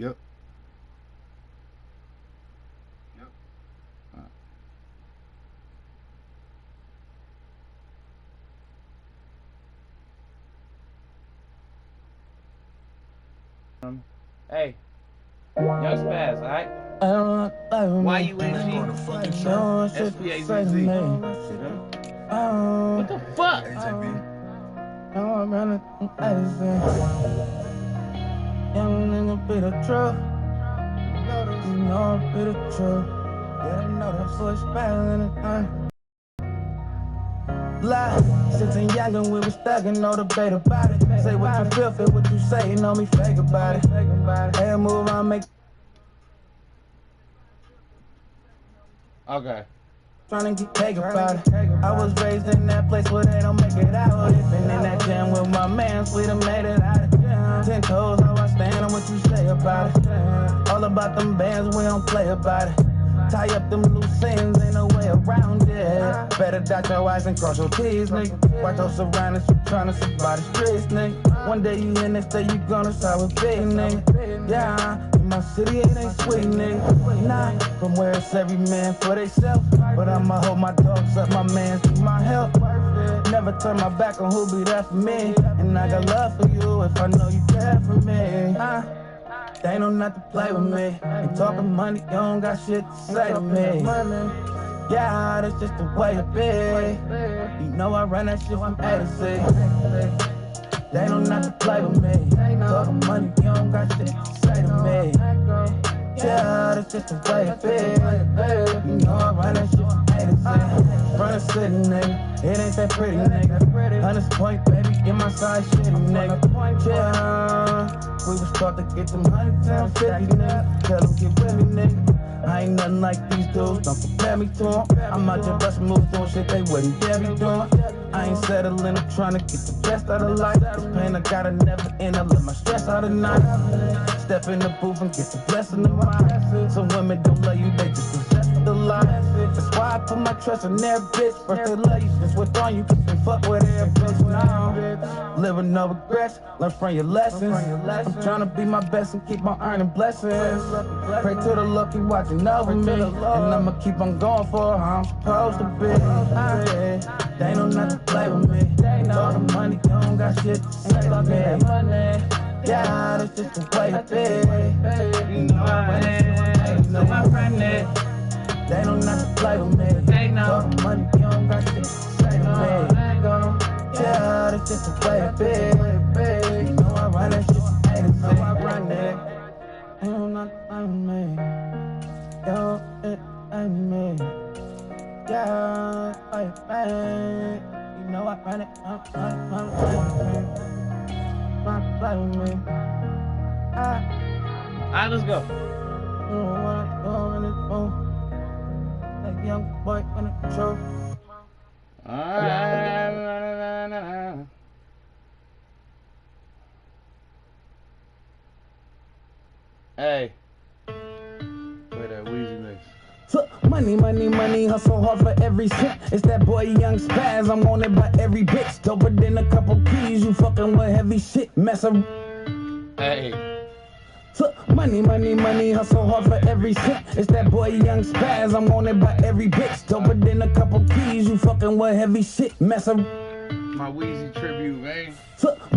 Yep. Hey, young Spaz, alright? Y-U-N-G S-P-A-Z-Z. What the fuck? Young nigga be the truth. You know I be the truth. Yeah, they know that push better than a thing. Lie, sitting young and we was stuck and no debate about it. Say what you feel what you say, you know me fake about it. Hey, move on, make. Okay. Trying to get cake about it. I was raised in that place where they don't make it out. Been in that gym with my man, we done made it out of jam. 10 toes, how I stand and what you say about it. All about them bands, we don't play about it. Tie up them loose ends, ain't no way around it. Better dot your eyes and cross your T's, nigga. Watch your surroundings, you tryna survive the streets, nigga. One day you in, next day you gonna start with big, nigga. Yeah, in my city it ain't sweet, nigga. Nah, from where it's every man for theyself. But I'ma hold my dogs up, my mans need my help. Never turn my back on who be there for me. And I got love for you if I know you care for me. They know not to play with me. Ain't talking money, you don't got shit to say to me. Yeah, that's just the way it be. You know I run that shit from A to Z. They know not to play with me. Talking money, you don't got shit to say to me. Yeah, that's just the way it be. You know I run that shit from A to Z. Run a city, nigga. It ain't that pretty, nigga. 100 point, baby, get my side shit, nigga. Yeah, we was taught to get them 100 times 50, nigga. Tell them get with me, nigga. I ain't nothing like these dudes, don't compare me to them. I'm out here busting moves, doing shit they wouldn't dare be doing. I ain't settling, I'm trying to get the best out of life. This pain I gotta never end, I let my stress out at night. Step in the booth and get the blessing of mine. Some women don't love you, they just possess the lie. That's why I put my trust in their bitch. First they love you, since what's on you, and fuck with their bitch now. Live with no regrets, learn from your lessons. I'm trying to be my best and keep on earning blessings. Pray to the lucky watching over me, and I'ma keep on going for how I'm supposed to be. They know not to play with me. Talking money, you don't got shit to say to me. Yeah, that's just the way it be. You know I run it. They know not to play with me. Talking money, you don't got shit to say to me. Yeah, that's just the way it be. You know I run that shit from A to Z. I run it. They know not to play with me. Yo, it ain't me. Yeah, I you know I run it. Not play with me. Alright, let's go. You know what I'm doing is boom. That young boy in the truth. Alright. Hey. Play that Weezy mix. Money, money, money, hustle hard for every cent. It's that boy Young Spaz, I'm on it by every bitch. Doper than a couple keys, you fucking with heavy shit. Mess up. Hey. Money, money, money, hustle hard for every cent. It's that boy Young Spaz, I'm on it by every bitch. Doper than a couple keys, you fucking with heavy shit. Mess up. My Weezy tribute, man.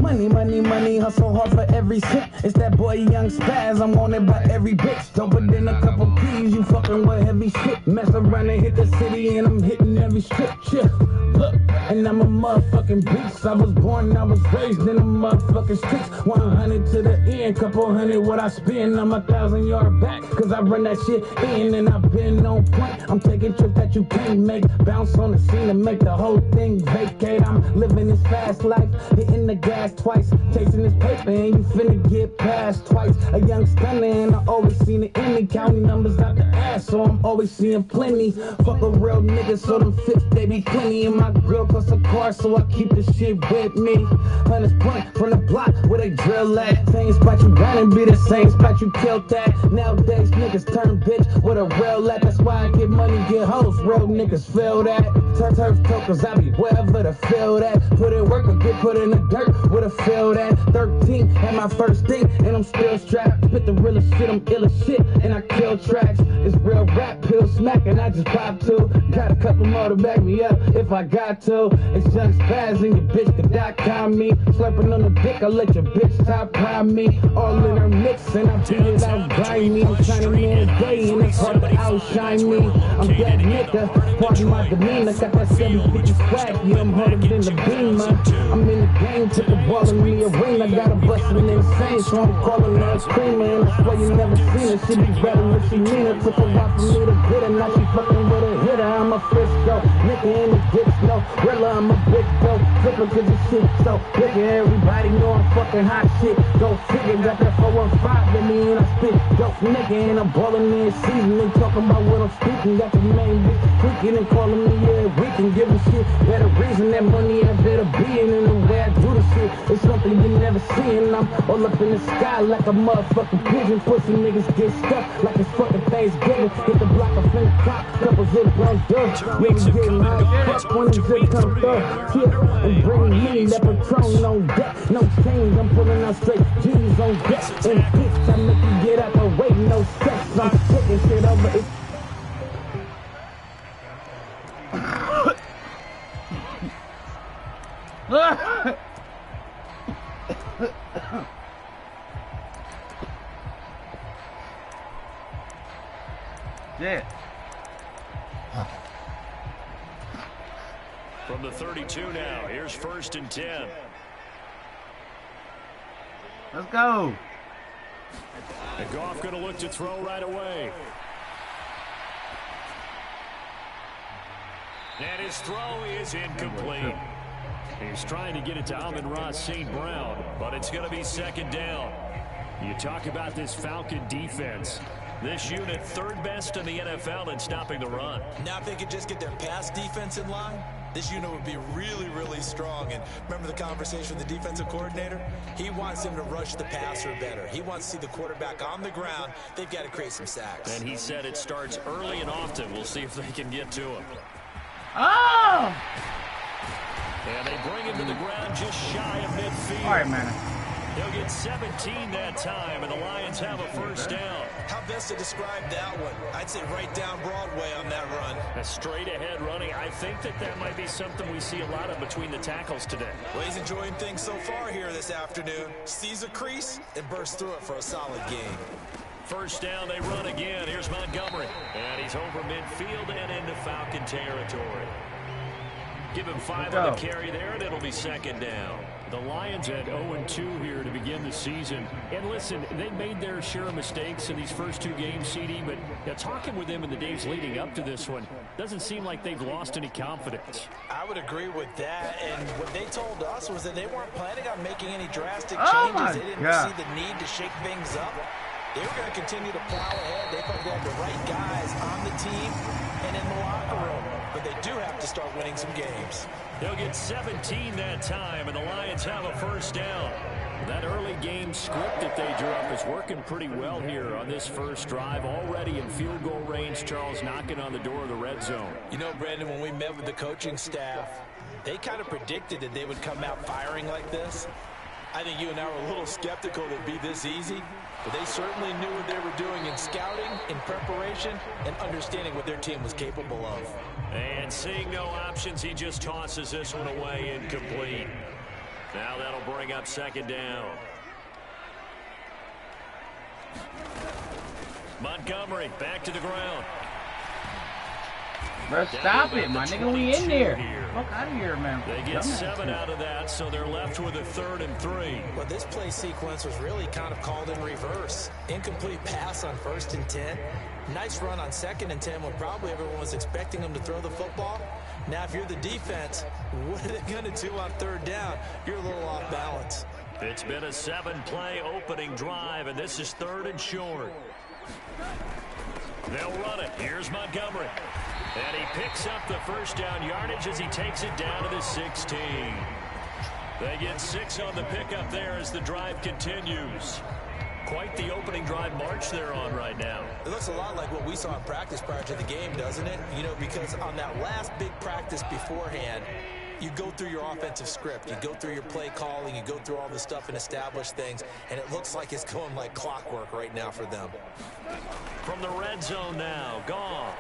Money, money, money, hustle hard for every cent. It's that boy Young Spaz, I'm on it by every bitch. Doper than a couple keys, you fucking with heavy shit. Mess around and hit the city and I'm hitting every strip. Yeah, look, and I'm a motherfucking beast. I was born, I was raised in the motherfucking streets. 100 to the end, couple hundred what I spend. I'm 1,000 yard back, cause I run that shit in and I've been on point. I'm taking trips that you can't make. Bounce on the scene and make the whole thing vacate. I'm living this fast life, hitting the gas twice, chasing this paper and you finna get passed twice. A young stunner and I always seen it in me, counting numbers out the ass, so I'm always seeing plenty. Fuck a real nigga, so them fits they be plenty. And my grill costs a car, so I keep the shit with me. 100 point from the block where they drill at. Same spot you running be the same spot you killed at. Nowadays niggas turn bitch with a real at. That's why I get money, get hoes. real niggas feel that. Turf tokens, I be wherever the field at. Put in work or get put in the dirt with a field at. 13 had my first thing, and I'm still strapped. Spit the realest shit, I'm ill as shit, and I kill tracks. It's real rap, pill smack, and I just pop two. Got a couple more to back me up if I got to. It's young spaz and your bitch could .com me. Slurping on the dick, I let your bitch top prime me. All in her mix, and I beat it out grimy. I'm trying to man a day, and it's hard to outshine me. I'm that nigga, pardon my demeanor. Got that 750 swag, yeah, I'm harder than the beamer. I'm in the game, took the ball in the arena. Got a bustin' insane, so I'm calling her a screamer. And I swear you never seen her, she be better if she mean it. Took a while for me to get her, now she fucking with a hitter. I'm a Frisco, nigga in the ditch, no Rilla, I'm a big dope flipper, cause this shit so big. Everybody know I'm fucking hot shit. Go figure, got that 415 in me and I spit dope nigga. And I'm ballin' in season and talking about what I'm speaking. Got the main bitch tweaking and calling me every week and giving shit better reason. That money I better be in, and the way I do the shit it's something you never seen. I'm all up in the sky like a motherfucking pigeon. Pussy niggas get stuck like it's fucking Thanksgiving. Hit the block of finger cop, couple zip guns done. Niggas getting high as fuck when the zip come through. Yeah, and bring me that Patron on deck. No change, I'm pulling out straight G's on deck. And bitch, I make you get out the way, no sex. I'm taking shit over it. Yeah. From the 32 now, here's 1st and 10. Let's go. And Goff going to look to throw right away. And his throw is incomplete. He's trying to get it to Amon-Ra St. Brown, but it's going to be 2nd down. You talk about this Falcon defense. This unit 3rd best in the NFL in stopping the run. Now if they could just get their pass defense in line, this unit would be really, really strong. And remember the conversation with the defensive coordinator? He wants them to rush the passer better. He wants to see the quarterback on the ground. They've got to create some sacks. And he said it starts early and often. We'll see if they can get to him. Oh! And they bring him to the ground just shy of midfield. All right, man. He'll get 17 that time, and the Lions have a 1st down. How best to describe that one? I'd say right down Broadway on that run. A straight-ahead running. I think that might be something we see a lot of between the tackles today. Well, he's enjoying things so far here this afternoon. Sees a crease and bursts through it for a solid game. 1st down, they run again. Here's Montgomery. And he's over midfield and into Falcon territory. Give him 5 on the carry there, and it'll be 2nd down. The Lions at 0-2 here to begin the season. And listen, they made their share of mistakes in these first 2 games, CD, but talking with them in the days leading up to this one, doesn't seem like they've lost any confidence. I would agree with that, and what they told us was that they weren't planning on making any drastic changes. They didn't see the need to shake things up. They were going to continue to plow ahead. They thought they had the right guys on the team and in the locker room. But they do have to start winning some games. They'll get 17 that time, and the Lions have a 1st down. That early game script that they drew up is working pretty well here on this first drive. Already in field goal range, Charles knocking on the door of the red zone. You know, Brandon, when we met with the coaching staff, they kind of predicted that they would come out firing like this. I think you and I were a little skeptical that it'd be this easy, but they certainly knew what they were doing in scouting, in preparation, and understanding what their team was capable of. And seeing no options, he just tosses this one away incomplete. Now that'll bring up 2nd down. Montgomery back to the ground. Bro, stop it, my nigga. We in there. Fuck out of here, man. They get 7 out of that, so they're left with a 3rd and 3. Well, this play sequence was really kind of called in reverse. Incomplete pass on 1st and 10. Nice run on 2nd and 10 when probably everyone was expecting them to throw the football. Now, if you're the defense, what are they going to do on 3rd down? You're a little off balance. It's been a 7-play opening drive, and this is 3rd and short. They'll run it. Here's Montgomery. And he picks up the 1st down yardage as he takes it down to the 16. They get 6 on the pickup there as the drive continues. quite the opening drive march they're on right now. It looks a lot like what we saw in practice prior to the game, doesn't it? You know, because on that last big practice beforehand, you go through your offensive script, you go through your play calling, you go through all the stuff and establish things, and it looks like it's going like clockwork right now for them. From the red zone now, Goff.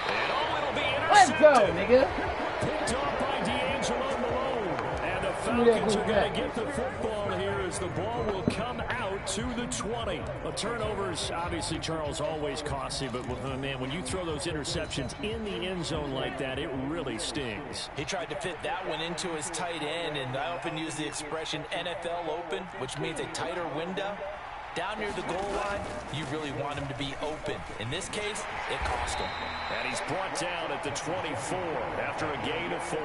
And oh, it'll be intercepted. Let's go, nigga. Picked off by D'Angelo Malone. And the Falcons are going to get the football here as the ball will come out to the 20. Well, turnovers, obviously, Charles, always costly, but man, when you throw those interceptions in the end zone like that, it really stings. He tried to fit that one into his tight end, and I often use the expression NFL open, which means a tighter window. Down near the goal line, you really want him to be open. In this case, it cost him. And he's brought down at the 24 after a gain of 4.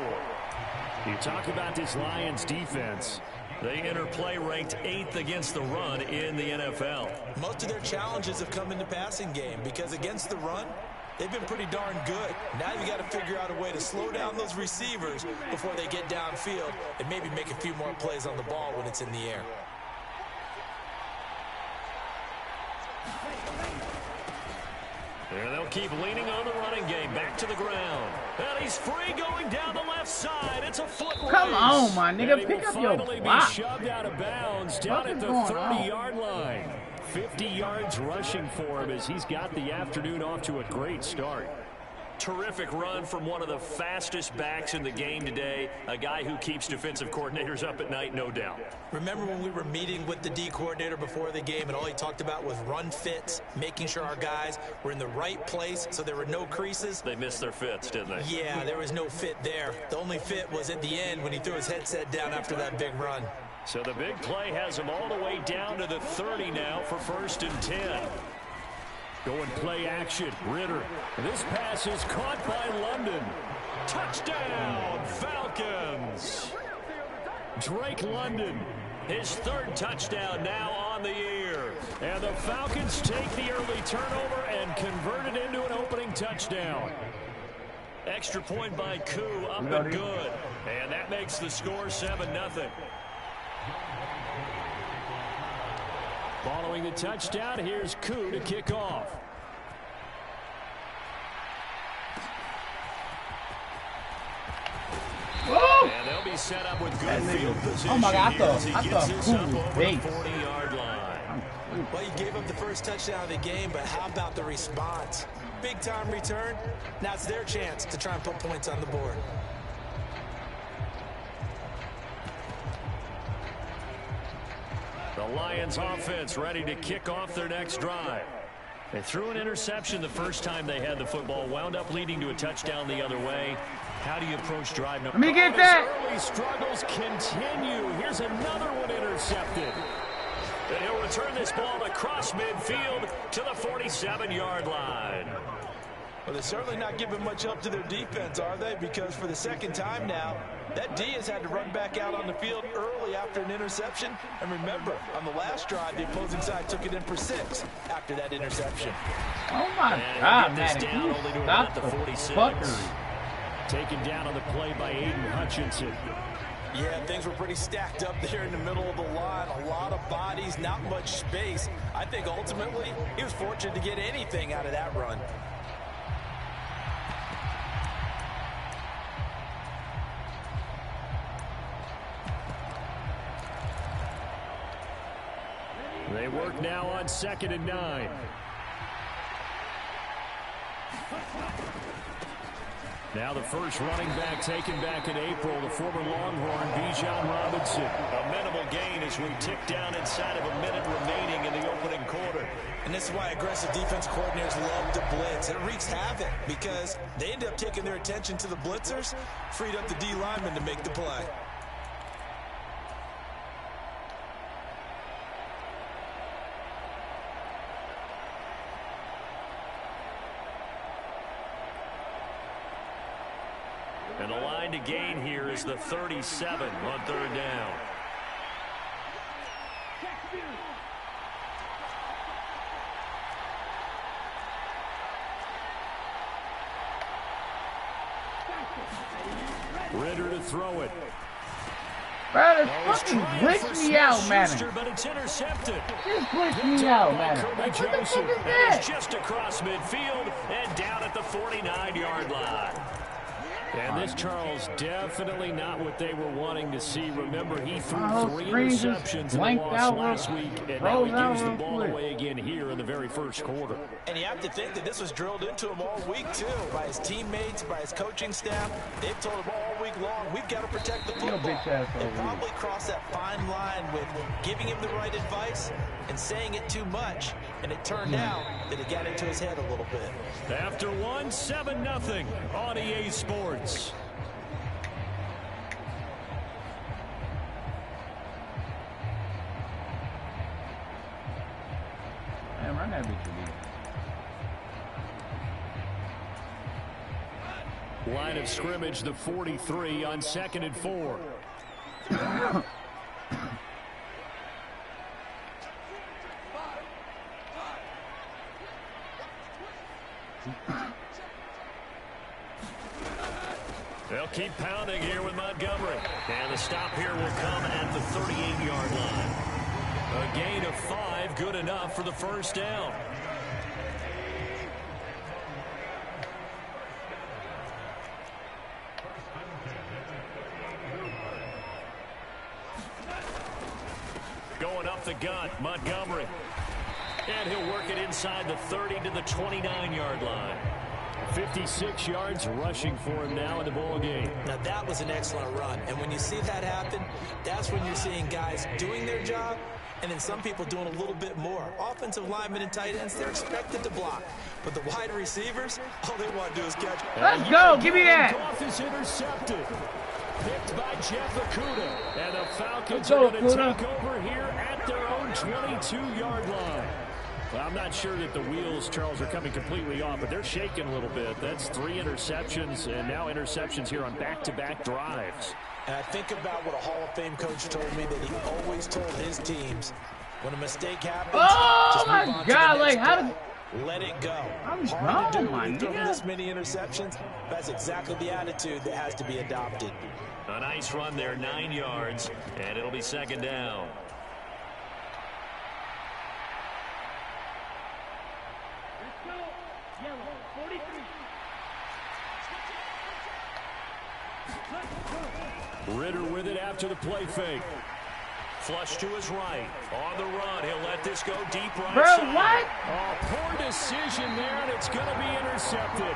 You talk about this Lions defense. They enter play ranked 8th against the run in the NFL. Most of their challenges have come in the passing game because against the run, they've been pretty darn good. Now you got to figure out a way to slow down those receivers before they get downfield and maybe make a few more plays on the ball when it's in the air. And they'll keep leaning on the running game. Back to the ground. And he's free going down the left side. It's a foot race. Come on, my nigga. Pick up your block. block. Be shoved out of bounds down at the 30-yard line. 50 yards rushing for him as he's got the afternoon off to a great start. Terrific run from one of the fastest backs in the game today. A guy who keeps defensive coordinators up at night, no doubt. Remember when we were meeting with the D coordinator before the game and all he talked about was run fits, making sure our guys were in the right place so there were no creases? They missed their fits, didn't they? Yeah, there was no fit there. The only fit was at the end when he threw his headset down after that big run. So the big play has him all the way down to the 30 now for 1st and 10. Going play action, Ritter. This pass is caught by London. Touchdown, Falcons. Drake London, his 3rd touchdown now on the year. And the Falcons take the early turnover and convert it into an opening touchdown. Extra point by Koo, up and good. And that makes the score 7-0. Following the touchdown, here's Koo to kick off. Whoa! And they'll be set up with good field position. Oh my God, I thought Koo was bait. 40-yard line. Well, you gave up the first touchdown of the game, but how about the response? Big-time return. Now it's their chance to try and put points on the board. The Lions offense ready to kick off their next drive. They threw an interception the first time they had the football, wound up leading to a touchdown the other way. How do you approach drive number? Let me get that. Early struggles continue. Here's another one intercepted. And he'll return this ball across midfield to the 47-yard line. Well, they're certainly not giving much up to their defense, are they? Because for the 2nd time now, that D has had to run back out on the field early after an interception. And remember, on the last drive, the opposing side took it in for 6 after that interception. Oh, my God, man. Stop the fuckery. Taken down on the play by Aiden Hutchinson. Yeah, things were pretty stacked up there in the middle of the line. A lot of bodies, not much space. I think ultimately he was fortunate to get anything out of that run. They work now on 2nd and 9. Now the first running back taken back in April, the former Longhorn, Bijan Robinson. A minimal gain as we tick down inside of a minute remaining in the opening quarter. And this is why aggressive defense coordinators love to blitz. It wreaks havoc because they end up taking their attention to the blitzers, freed up the D lineman to make the play. And the line to gain here is the 37 on 3rd down. Ritter to throw it. Bro, this fucking glitched me out, man. But it's intercepted. Just glitched me out, man. What the fuck is that? It's just across midfield and down at the 49-yard line. And this, Charles, definitely not what they were wanting to see. Remember, he threw 3 interceptions in the loss last week, and now he gives the ball away again here in the very first quarter. And you have to think that this was drilled into him all week, too, by his teammates, by his coaching staff. They've told him all week long, we've got to protect the football. They probably crossed that fine line with giving him the right advice and saying it too much, and it turned out that it got into his head a little bit. After 7-0 on EA Sports. Man, run that bitch again. Line of scrimmage, the 43 on 2nd and 4. They'll keep pounding here with Montgomery. And the stop here will come at the 38-yard line. A gain of 5, good enough for the first down. Going up the gut, Montgomery. And he'll work it inside the 30 to the 29-yard line. 56 yards rushing for him now in the ball game. Now that was an excellent run, and when you see that happen, that's when you're seeing guys doing their job, and then some people doing a little bit more. Offensive linemen and tight ends, they're expected to block, but the wide receivers, all they want to do is catch. Let's go, give me that. Goff is intercepted. Picked by Jeff Okudah, and the Falcons are going to take over here at their own 22-yard line. Well, I'm not sure that the wheels, Charles, are coming completely off, but they're shaking a little bit. That's 3 interceptions, and now interceptions here on back-to-back drives. And I think about what a Hall of Fame coach told me that he always told his teams, when a mistake happens, oh my God, like how did... Let it go. I'm hard to do when you throw this many interceptions. That's exactly the attitude that has to be adopted. A nice run there, 9 yards, and it'll be 2nd down. Ritter with it after the play fake. Flush to his right. On the run. He'll let this go deep right Bro, side. what? Oh, poor decision there, and it's going to be intercepted.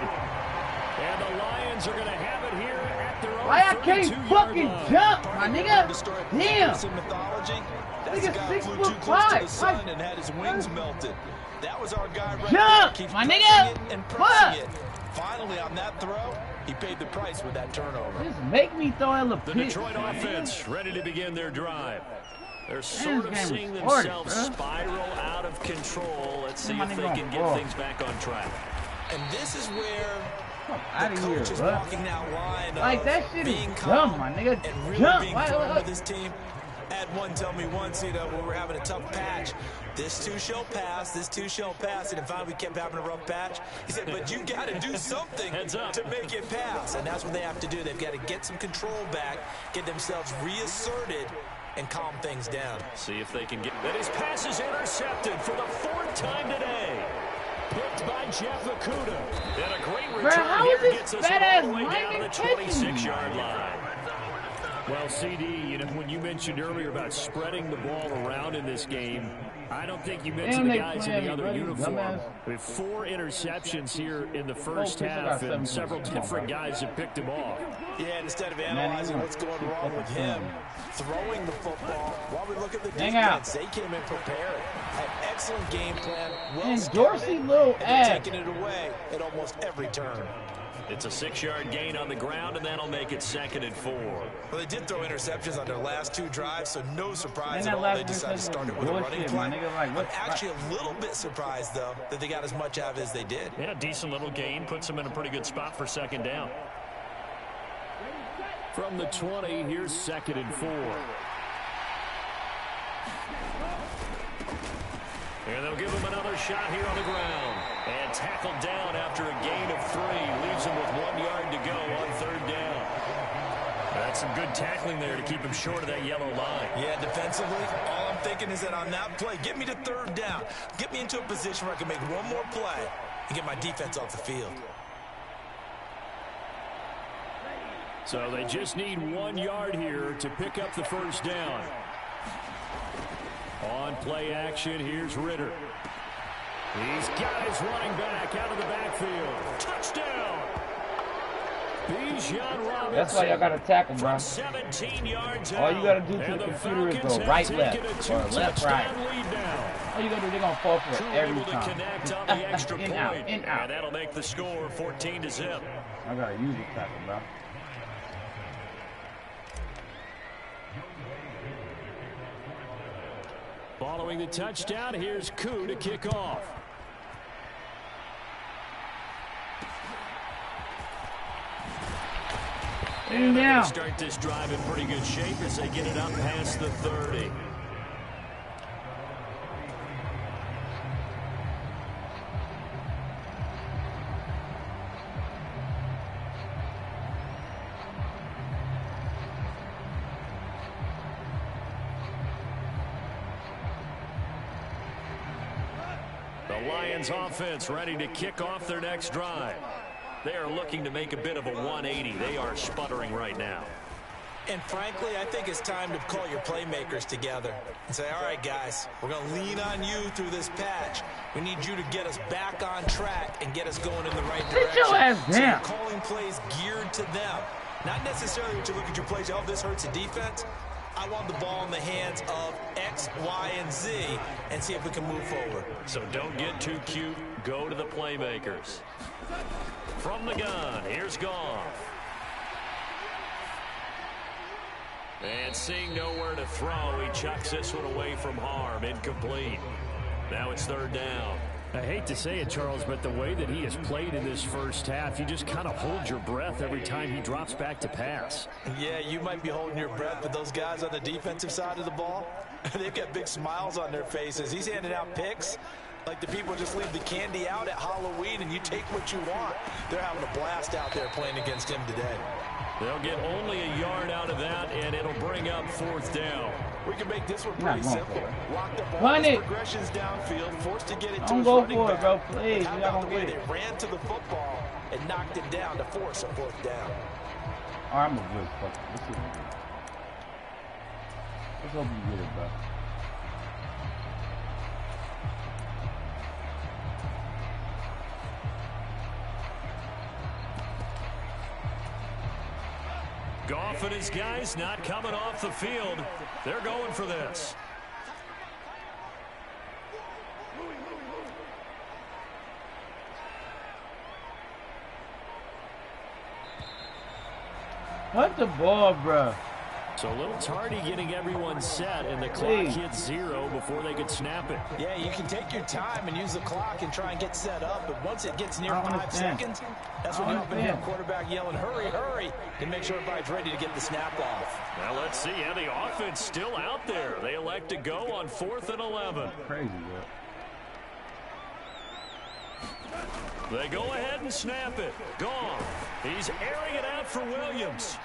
And the Lions are going to have it here at their own 32-yard line. Why I can't fucking jump, my nigga? Damn. Nigga 6'5". And had his wings melted. That was our guy right jump, there. my nigga. And pressing it. Finally, on that throw, he paid the price with that turnover. Just make me throw in the The Detroit offense ready to begin their drive. They're sort of seeing themselves spiral out of control. Let's see if they can get things back on track. And this is where the coach is walking that line like that shit is dumb, my nigga. And really jump. being firm with his team. Had one tell me once, you know, when we were having a tough patch, this too shall pass, this too shall pass, and finally we kept having a rough patch. He said, but you got to do something to make it pass, and that's what they have to do. They've got to get some control back, get themselves reasserted, and calm things down. See if they can get that. His pass is intercepted for the 4th time today. Picked by Jeff Okudah. And a great return here gets us all the way down to the 26-yard line. Well, CD, you know, when you mentioned earlier about spreading the ball around in this game, I don't think you mentioned the guys in the other uniform. We have 4 interceptions here in the first half, and several different guys have picked them off. Yeah, instead of analyzing what's going wrong with him, throwing the football, while we look at the defense, they came in prepared. Had excellent game plan, well scouted, and taking it away at almost every turn. It's a 6-yard gain on the ground, and that'll make it 2nd and 4. Well, they did throw interceptions on their last 2 drives, so no surprise at all they decided to start it with a running play. I'm actually a little bit surprised, though, that they got as much out of it as they did. Yeah, decent little gain. Puts them in a pretty good spot for 2nd down. From the 20, here's 2nd and 4. And they'll give him another shot here on the ground. And tackled down after a gain of 3. Leaves him with 1 yard to go on 3rd down. That's some good tackling there to keep him short of that yellow line. Yeah, defensively, all I'm thinking is that on that play, get me to third down. Get me into a position where I can make one more play and get my defense off the field. So they just need 1 yard here to pick up the first down. On play action, here's Ritter. He's got his running back out of the backfield. Touchdown! Bijan Robinson. That's why y'all got to tackle, bro. 17 yards all you got to do to the computer is go right, left, or left, right. All you got to do, they're going to fall for it every time. In, out, in, out. And that'll make the score 14-0. I got to use the tackle, bro. Following the touchdown, here's Koo to kick off. And they're going to start this drive in pretty good shape as they get it up past the 30. The Lions offense ready to kick off their next drive. They are looking to make a bit of a 180. They are sputtering right now. And frankly, I think it's time to call your playmakers together and say, all right, guys, we're going to lean on you through this patch. We need you to get us back on track and get us going in the right direction. Sit your ass down. So calling plays geared to them. Not necessarily to look at your plays, oh, this hurts the defense. I want the ball in the hands of X, Y, and Z and see if we can move forward. So don't get too cute. Go to the playmakers. From the gun, here's Goff. And seeing nowhere to throw, he chucks this one away from harm. Incomplete. Now it's third down. I hate to say it, Charles, but the way that he has played in this first half, you just kind of hold your breath every time he drops back to pass. Yeah, you might be holding your breath, but those guys on the defensive side of the ball, they've got big smiles on their faces. He's handing out picks like the people just leave the candy out at Halloween and you take what you want. They're having a blast out there playing against him today. They'll get only a yard out of that, and it'll bring up fourth down. We can make this one pretty simple. Lock the ball, progressions downfield, forced to get it to Don't his go running for back. it, bro. Please, How you about don't the way get it. they ran to the football and knocked it down to force a fourth down? All right, I'm a good fucker. Let's see. Let's hope you get it, bro. Goff and his guys not coming off the field. They're going for this. What the ball, bro? So a little tardy getting everyone set, and the clock hits 0 before they could snap it. Yeah, you can take your time and use the clock and try and get set up, but once it gets near 5 seconds, that's when you often hear a quarterback yelling, hurry, hurry, and make sure everybody's ready to get the snap off. Now let's see. Yeah, the offense still out there. They elect to go on 4th and 11. Crazy, bro. They go ahead and snap it. Goff. He's airing it out for Williams.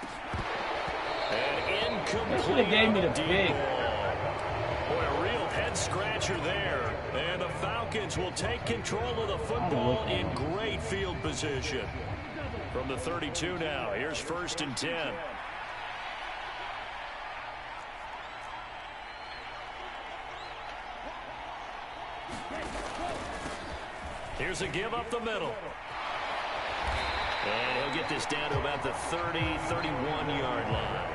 And incomplete. They should have gave me the big. Boy, a real head scratcher there. And the Falcons will take control of the football in great field position. From the 32 now, here's 1st and 10. Here's a give up the middle. And he'll get this down to about the 30, 31-yard line.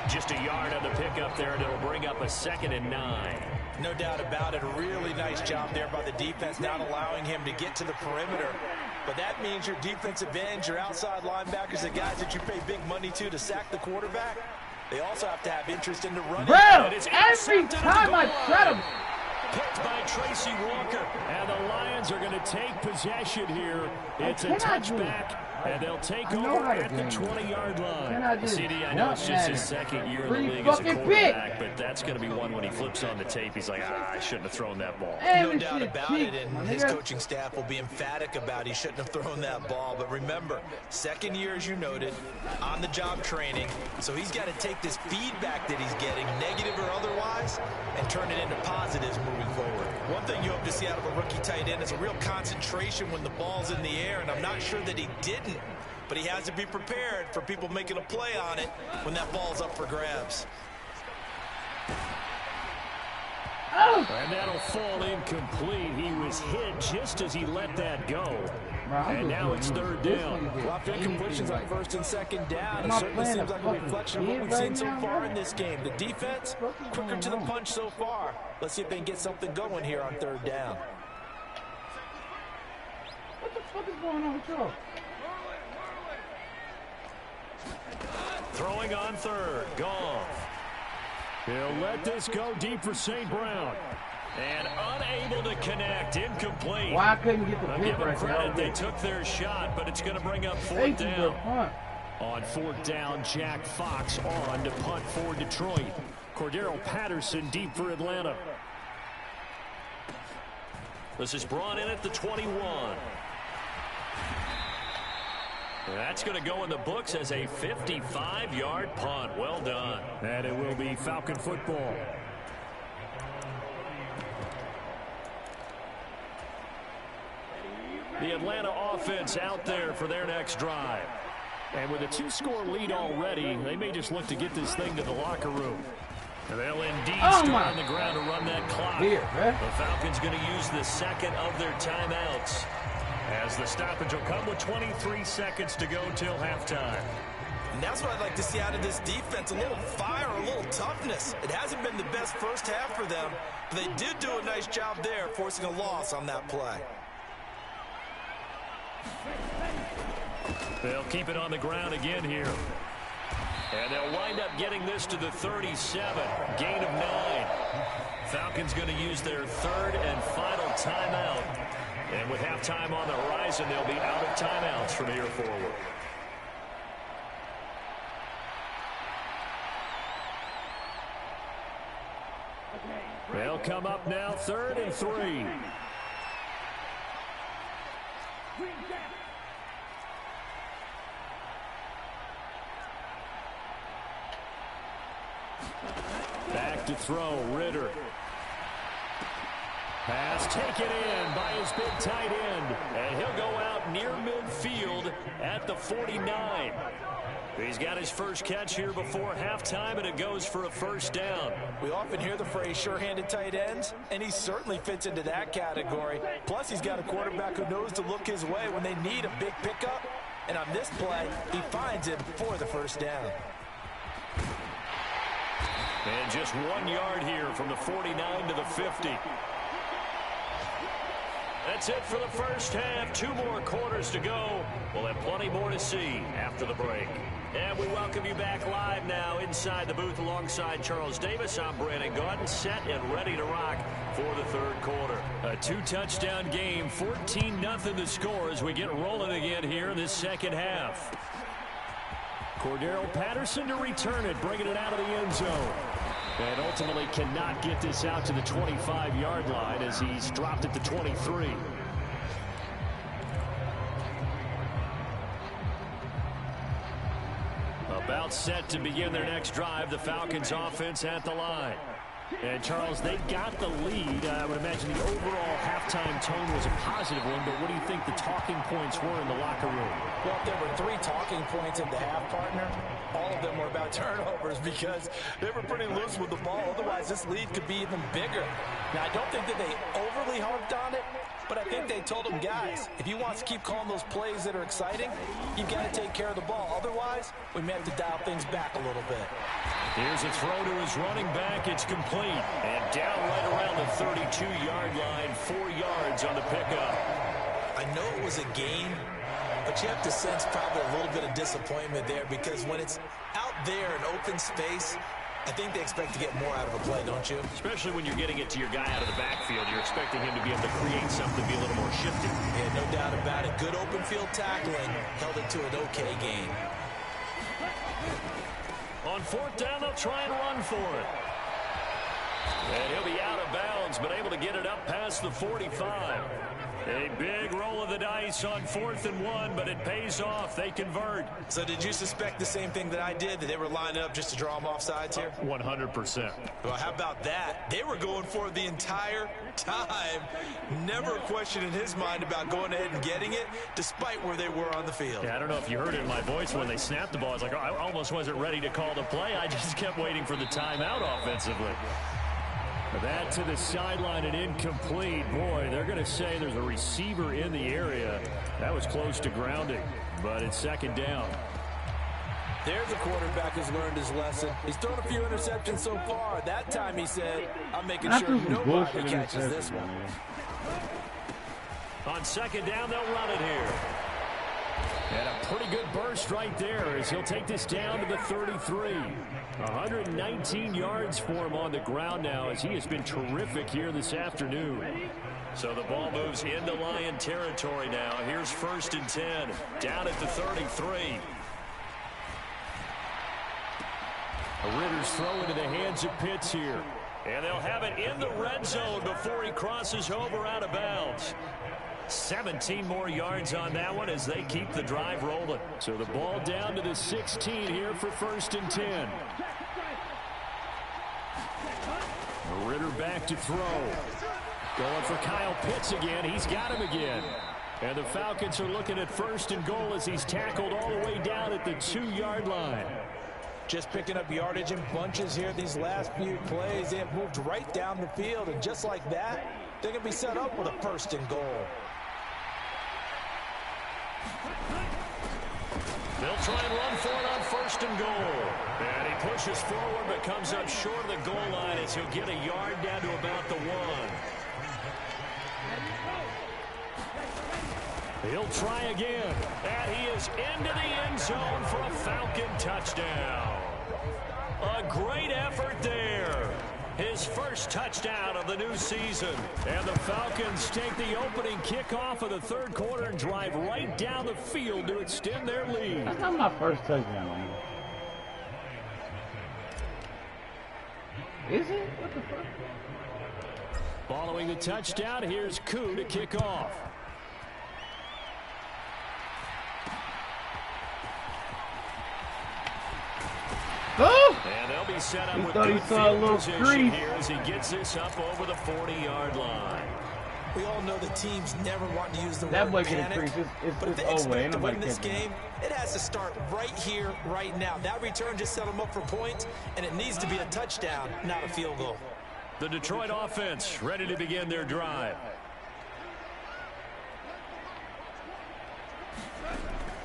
Just a yard on the pickup there, and it'll bring up a 2nd and 9. No doubt about it. A really nice job there by the defense, not allowing him to get to the perimeter. But that means your defensive ends, your outside linebackers, the guys that you pay big money to sack the quarterback, they also have to have interest in the running. Bro, every time I try to... Picked by Tracy Walker. And the Lions are going to take possession here. It's a touchback And they'll take over at the 20-yard line. CD, I know it's just his second year in the league as a quarterback, but that's going to be one when he flips on the tape. He's like, I shouldn't have thrown that ball. No doubt about it, and his coaching staff will be emphatic about he shouldn't have thrown that ball. But remember, second year, as you noted, on-the-job training. So he's got to take this feedback that he's getting, negative or otherwise, and turn it into positives moving forward. One thing you hope to see out of a rookie tight end is a real concentration when the ball's in the air, and I'm not sure that he didn't, but he has to be prepared for people making a play on it when that ball's up for grabs. And that'll fall incomplete. He was hit just as he let that go. And now it's third down. Rough incompletions on first and second down. It certainly seems like a reflection of what we've seen so far in this game. The defense, quicker to the punch so far. Let's see if they can get something going here on third down. What the fuck is going on with y'all? Throwing on third. Goff. He'll let this go deep for St. Brown. And unable to connect. Incomplete. Why couldn't get the I'll give them credit. They took their shot, but it's going to bring up fourth down. On fourth down, Jack Fox on to punt for Detroit. Cordero Patterson deep for Atlanta. This is brought in at the 21. That's going to go in the books as a 55-yard punt. Well done. And it will be Falcon football. The Atlanta offense out there for their next drive. And with a 2-score lead already, they may just look to get this thing to the locker room. And they'll indeed start on the ground to run that clock. The Falcons going to use the second of their timeouts, as the stoppage will come with 23 seconds to go till halftime. And that's what I'd like to see out of this defense, a little fire, a little toughness. It hasn't been the best first half for them, but they did do a nice job there, forcing a loss on that play. They'll keep it on the ground again here. And they'll wind up getting this to the 37. Gain of 9. Falcons going to use their third and final timeout. And with halftime on the horizon, they'll be out of timeouts from here forward. They'll come up now, 3rd and 3. Back to throw, Ritter. Pass taken in by his big tight end. And he'll go out near midfield at the 49. He's got his first catch here before halftime, and it goes for a first down. We often hear the phrase sure-handed tight ends, and he certainly fits into that category. Plus, he's got a quarterback who knows to look his way when they need a big pickup. And on this play, he finds him for the first down. And just 1 yard here from the 49 to the 50. That's it for the first half. 2 more quarters to go. We'll have plenty more to see after the break. And we welcome you back live now inside the booth alongside Charles Davis. I'm Brandon Gordon, set and ready to rock for the third quarter. A 2-touchdown game, 14-0 the score as we get rolling again here in this second half. Cordero Patterson to return it, bringing it out of the end zone. And ultimately cannot get this out to the 25-yard line as he's dropped at the 23. About set to begin their next drive, the Falcons offense at the line. And Charles, they got the lead. I would imagine the overall halftime tone was a positive one, but what do you think the talking points were in the locker room? Well, if there were 3 talking points at the half, partner, all of them were about turnovers because they were pretty loose with the ball. Otherwise, this lead could be even bigger. Now, I don't think that they overly harped on it, but I think they told them, guys, if you want to keep calling those plays that are exciting, you've got to take care of the ball. Otherwise, we may have to dial things back a little bit. Here's a throw to his running back. It's complete. And down right around the 32-yard line, 4 yards on the pickup. I know it was a gain, but you have to sense probably a little bit of disappointment there because when it's out there in open space, I think they expect to get more out of a play, don't you? Especially when you're getting it to your guy out of the backfield. You're expecting him to be able to create something, be a little more shifty. Yeah, no doubt about it. Good open field tackling. Held it to an okay gain. On fourth down, they'll try and run for it. And he'll be out of bounds, but able to get it up past the 45. A big roll of the dice on 4th and 1, but it pays off. They convert. So did you suspect the same thing that I did, that they were lining up just to draw them off sides here? 100%. Well, how about that? They were going for it the entire time. Never a question in his mind about going ahead and getting it, despite where they were on the field. Yeah, I don't know if you heard it in my voice when they snapped the ball. I was like, I almost wasn't ready to call the play. I just kept waiting for the timeout offensively. That to the sideline and incomplete. Boy, they're going to say there's a receiver in the area. That was close to grounding, but it's second down. There's a quarterback who's learned his lesson. He's thrown a few interceptions so far. That time he said, I'm making sure nobody catches this one. On second down, they'll run it here. And a pretty good burst right there as he'll take this down to the 33. 119 yards for him on the ground now as he has been terrific here this afternoon. So the ball moves into Lion territory now. Here's 1st and 10 down at the 33. Ritter's throw into the hands of Pitts here. And they'll have it in the red zone before he crosses over out of bounds. 17 more yards on that one as they keep the drive rolling. So the ball down to the 16 here for 1st and 10. Ritter back to throw. Going for Kyle Pitts again. He's got him again. And the Falcons are looking at 1st and goal as he's tackled all the way down at the 2-yard line. Just picking up yardage in bunches here these last few plays. They have moved right down the field, and just like that, they're going to be set up with a 1st and goal. They'll try and run for it on 1st and goal. And he pushes forward but comes up short of the goal line as he'll get a yard down to about the 1. He'll try again. And he is into the end zone for a Falcon touchdown. A great effort there. His first touchdown of the new season. And the Falcons take the opening kickoff of the 3rd quarter and drive right down the field to extend their lead. That's not my first touchdown. Is it? What the fuck? Following the touchdown, here's Koo to kick off. Oh! And they'll be set up with good field position here as he gets this up over the 40-yard line. We all know the teams never want to use the that word boy panic, but if they expect to win this game, it has to start right here, right now. That return just set them up for points, and it needs to be a touchdown, not a field goal. The Detroit offense ready to begin their drive.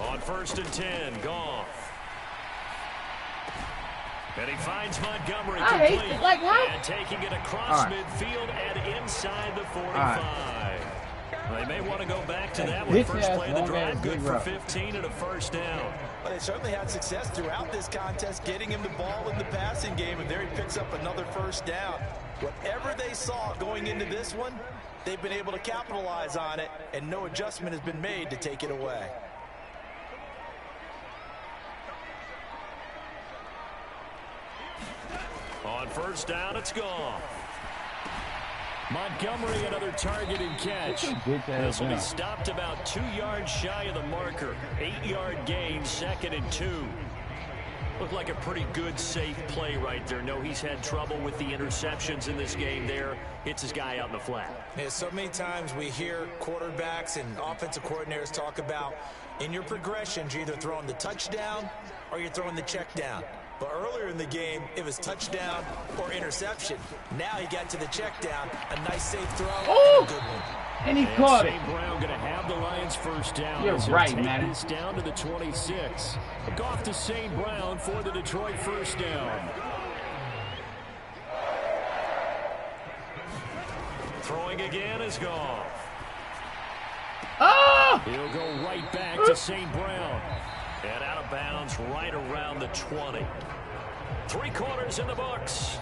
On 1st and 10, Goff. And he finds Montgomery complete. And taking it across midfield and inside the 45. They may want to go back to that one. First play of the drive, good for 15 and a 1st down. Well, they certainly had success throughout this contest, getting him the ball in the passing game, and there he picks up another 1st down. Whatever they saw going into this one, they've been able to capitalize on it, and no adjustment has been made to take it away. On 1st down, it's gone. Montgomery, another target and catch. This will be stopped about 2 yards shy of the marker. 8-yard gain, 2nd and 2. Looked like a pretty good, safe play right there. No, he's had trouble with the interceptions in this game there. Hits his guy out in the flat. Yeah, so many times we hear quarterbacks and offensive coordinators talk about in your progressions, you're either throwing the touchdown or you're throwing the check down. But earlier in the game, it was touchdown or interception. Now he got to the check down. A nice safe throw and a good one. And he caught it. St. Brown going to have the Lions 1st down. You're right, man. This down to the 26. Goff to St. Brown for the Detroit 1st down. Throwing again is Goff. Oh! He'll go right back to St. Brown. And out of bounds right around the 20. 3 quarters in the books.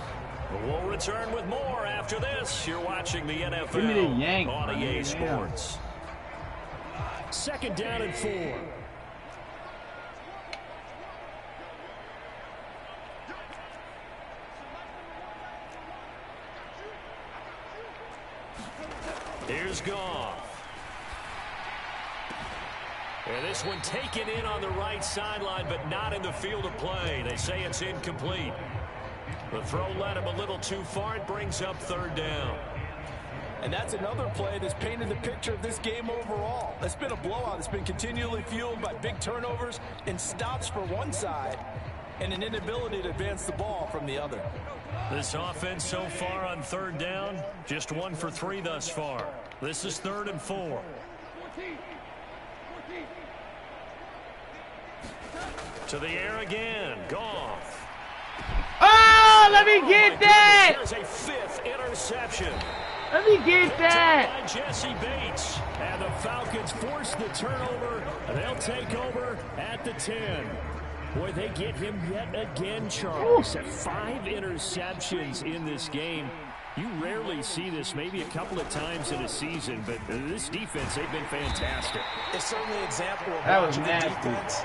We'll return with more after this. You're watching the NFL on EA Sports. 2nd down and 4. Here's Goff. And this one taken in on the right sideline, but not in the field of play. They say it's incomplete. The throw led him a little too far. It brings up 3rd down. And that's another play that's painted the picture of this game overall. It's been a blowout. It's been continually fueled by big turnovers and stops for one side and an inability to advance the ball from the other. This offense so far on 3rd down, just 1 for 3 thus far. This is 3rd and 4. To the air again. Goff. Oh, let me get that! There's a 5th interception. Let me get that! By Jesse Bates. And the Falcons force the turnover. They'll take over at the 10. Boy, they get him yet again, Charles. 5 interceptions in this game. You rarely see this, maybe a couple of times in a season, but this defense, they've been fantastic. It's certainly an example of that was watching nasty. a defense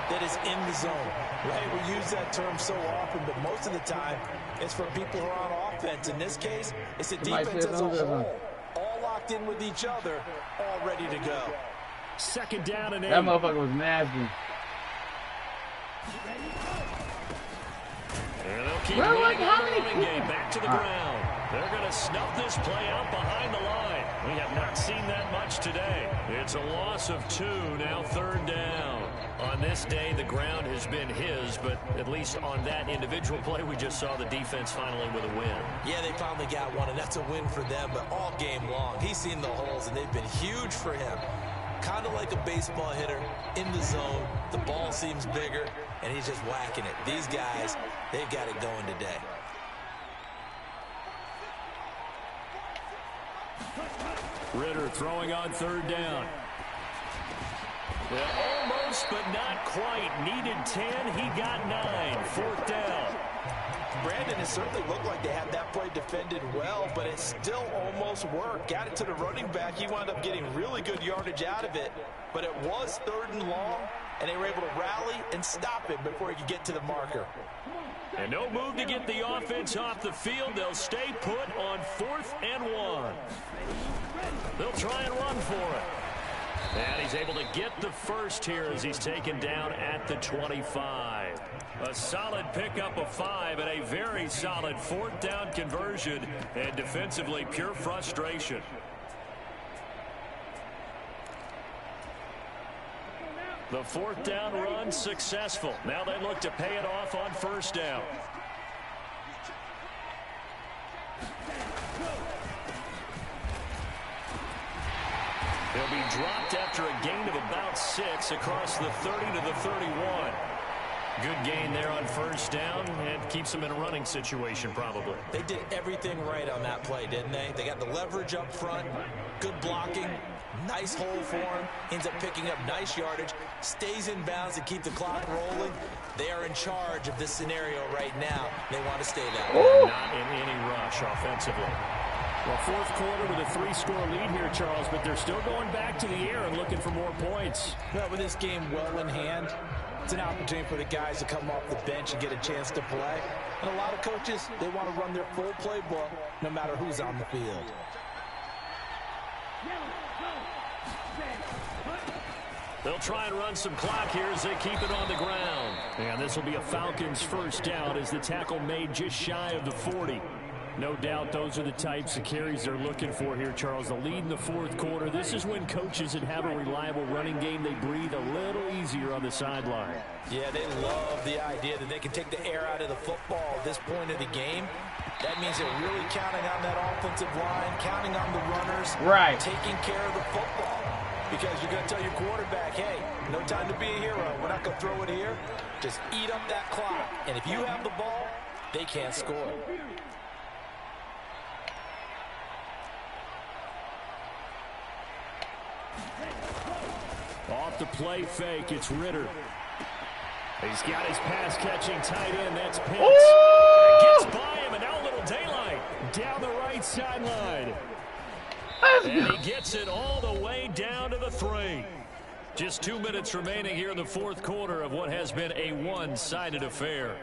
that is in the zone. Right? We use that term so often, but most of the time, it's for people who are on offense. In this case, it's a defense as a whole, all locked in with each other, all ready to go. 2nd down and 8. That motherfucker was nasty. And they'll keep running the running game back to the ground. They're going to snuff this play out behind the line. We have not seen that much today. It's a loss of 2, now 3rd down. On this day, the ground has been his, but at least on that individual play, we just saw the defense finally with a win. Yeah, they finally got one, and that's a win for them, but all game long, he's seen the holes, and they've been huge for him. Kind of like a baseball hitter in the zone. The ball seems bigger, and he's just whacking it. These guys, they've got it going today. Ritter throwing on 3rd down. Well, almost, but not quite. Needed 10. He got 9. 4th down. Brandon, it certainly looked like they had that play defended well, but it still almost worked. Got it to the running back. He wound up getting really good yardage out of it, but it was 3rd and long, and they were able to rally and stop it before he could get to the marker. And no move to get the offense off the field. They'll stay put on 4th and 1. They'll try and run for it. And he's able to get the first here as he's taken down at the 25. A solid pickup of 5 and a very solid 4th down conversion. And defensively, pure frustration. The 4th down run successful. Now they look to pay it off on 1st down. They'll be dropped after a gain of about 6 across the 30 to the 31. Good gain there on 1st down and keeps them in a running situation probably. They did everything right on that play, didn't they? They got the leverage up front, good blocking, nice hole for him, ends up picking up nice yardage, stays in bounds to keep the clock rolling. They are in charge of this scenario right now. They want to stay that way. Not in any rush offensively. Well, 4th quarter with a 3-score lead here, Charles, but they're still going back to the air and looking for more points. Well, with this game well in hand, it's an opportunity for the guys to come off the bench and get a chance to play. And a lot of coaches, they want to run their full playbook no matter who's on the field. They'll try and run some clock here as they keep it on the ground. And this will be a Falcons 1st down as the tackle made just shy of the 40. No doubt those are the types of carries they're looking for here, Charles. The lead in the 4th quarter. This is when coaches that have a reliable running game, they breathe a little easier on the sideline. Yeah, they love the idea that they can take the air out of the football at this point of the game. That means they're really counting on that offensive line, counting on the runners, right, taking care of the football. Because you're going to tell your quarterback, hey, no time to be a hero. We're not going to throw it here. Just eat up that clock. And if you have the ball, they can't score. Off the play fake, it's Ritter. He's got his pass-catching tight end. That's Pitts. Ooh! Gets by him, and now a little daylight down the right sideline. And he gets it all the way down to the 3. Just 2 minutes remaining here in the fourth quarter of what has been a one-sided affair.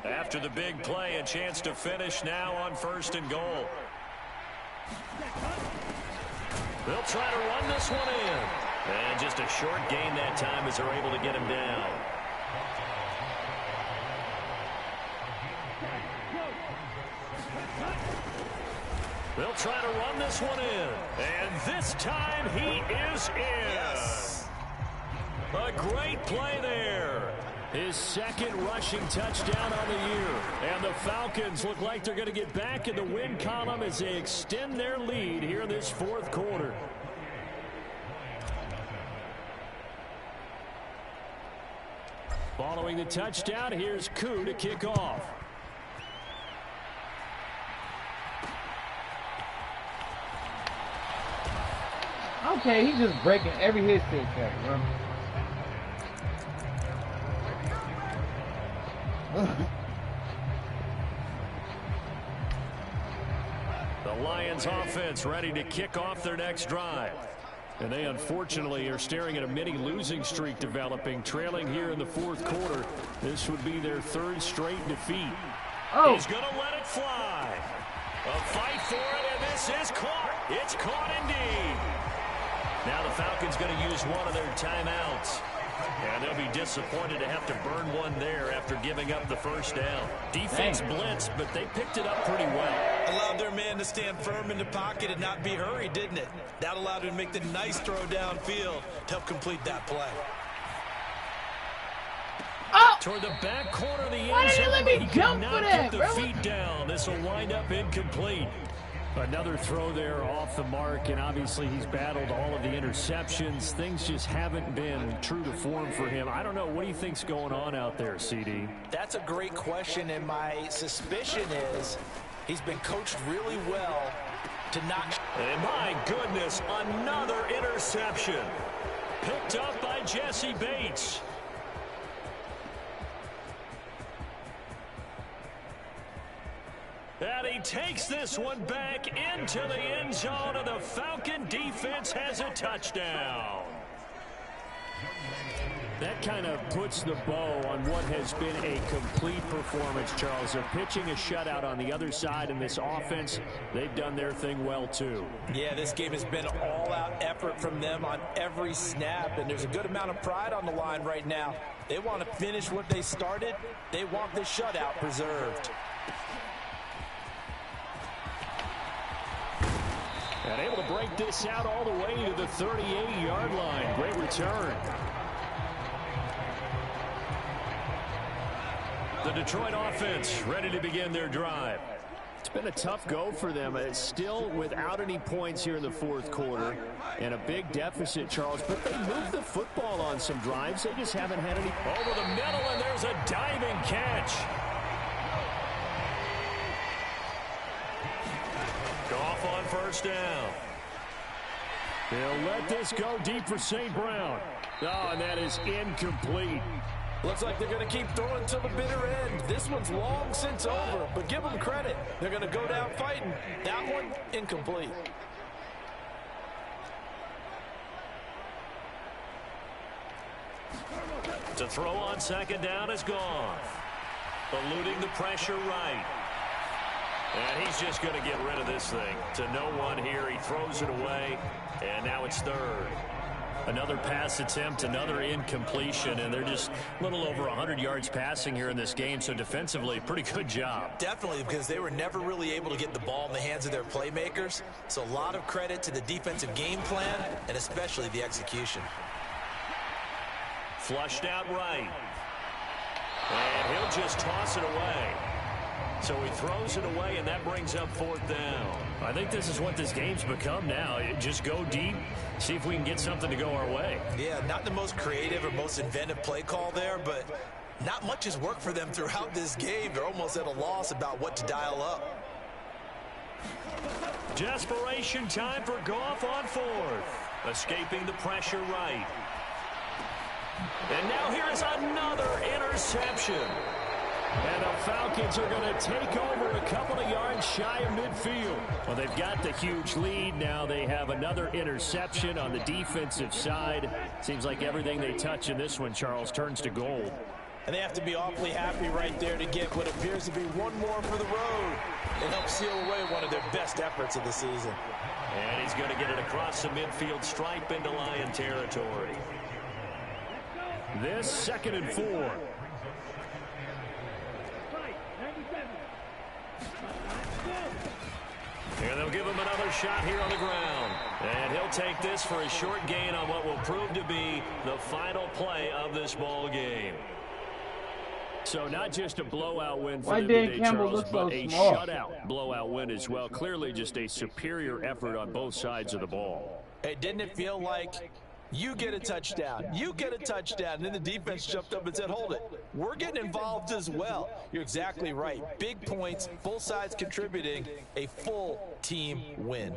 After the big play, a chance to finish now on 1st and goal. They'll try to run this one in. And just a short gain that time as they're able to get him down. They'll try to run this one in. And this time he is in. Yes. A great play there. His second rushing touchdown on the year. And the Falcons look like they're going to get back in the win column as they extend their lead here in this fourth quarter. Following the touchdown, here's Koo to kick off. Okay, he's just breaking every hit stick there, bro. The Lions offense ready to kick off their next drive. And they unfortunately are staring at a mini losing streak developing, trailing here in the fourth quarter. This would be their 3rd straight defeat. Oh. He's going to let it fly. A fight for it, and this is caught. It's caught indeed. Now the Falcons going to use one of their timeouts. And they'll be disappointed to have to burn one there after giving up the first down. Defense blitz, but they picked it up pretty well. Allowed their man to stand firm in the pocket and not be hurried, didn't it? That allowed him to make the nice throw downfield to help complete that play. Oh! Toward the back corner of the end zone. Why did he let me jump for that, get the feet down. This will wind up incomplete. Another throw there off the mark, and obviously he's battled all of the interceptions. Things just haven't been true to form for him. I don't know. What do you think's going on out there, CD? That's a great question, and my suspicion is he's been coached really well to not... And my goodness, another interception. Picked up by Jesse Bates. And he takes this one back into the end zone, and the Falcon defense has a touchdown. That kind of puts the bow on what has been a complete performance, Charles. They're pitching a shutout on the other side, and this offense, they've done their thing well, too. Yeah, this game has been all-out effort from them on every snap, and there's a good amount of pride on the line right now. They want to finish what they started. They want the shutout preserved. And able to break this out all the way to the 38-yard line. Great return. The Detroit offense ready to begin their drive. It's been a tough go for them. It's still without any points here in the fourth quarter. And a big deficit, Charles. But they moved the football on some drives. They just haven't had any. Over the middle, and there's a diving catch. Goff on first down. They'll let this go deep for St. Brown. Oh, and that is incomplete. Looks like they're going to keep throwing to the bitter end. This one's long since over, but give them credit. They're going to go down fighting. That one, incomplete. To throw on second down is Goff. Eluding the pressure right. And he's just going to get rid of this thing. To no one here. He throws it away. And now it's 3rd. Another pass attempt, another incompletion, and they're just a little over 100 yards passing here in this game, so defensively, pretty good job. Definitely, because they were never really able to get the ball in the hands of their playmakers, so a lot of credit to the defensive game plan, and especially the execution. Flushed out right. And he'll just toss it away. So he throws it away, and that brings up 4th down. I think this is what this game's become now. Just go deep, see if we can get something to go our way. Yeah, not the most creative or most inventive play call there, but not much has worked for them throughout this game. They're almost at a loss about what to dial up. Desperation time for Goff on 4th. Escaping the pressure right. And now here is another interception. And the Falcons are going to take over a couple of yards shy of midfield. Well, they've got the huge lead. Now they have another interception on the defensive side. Seems like everything they touch in this one, Charles, turns to gold. And they have to be awfully happy right there to get what appears to be one more for the road. It helps seal away one of their best efforts of the season. And he's going to get it across the midfield stripe into Lion territory. This 2nd and 4. And they'll give him another shot here on the ground. And he'll take this for a short gain on what will prove to be the final play of this ball game. So not just a blowout win for Why them did today, Campbell Charles, look so but a small? shutout blowout win as well. Clearly just a superior effort on both sides of the ball. Hey, didn't it feel like you get a touchdown, you get a touchdown, and then the defense jumped up and said, hold it, we're getting involved as well. You're exactly right. Big points, both sides contributing, a full team win.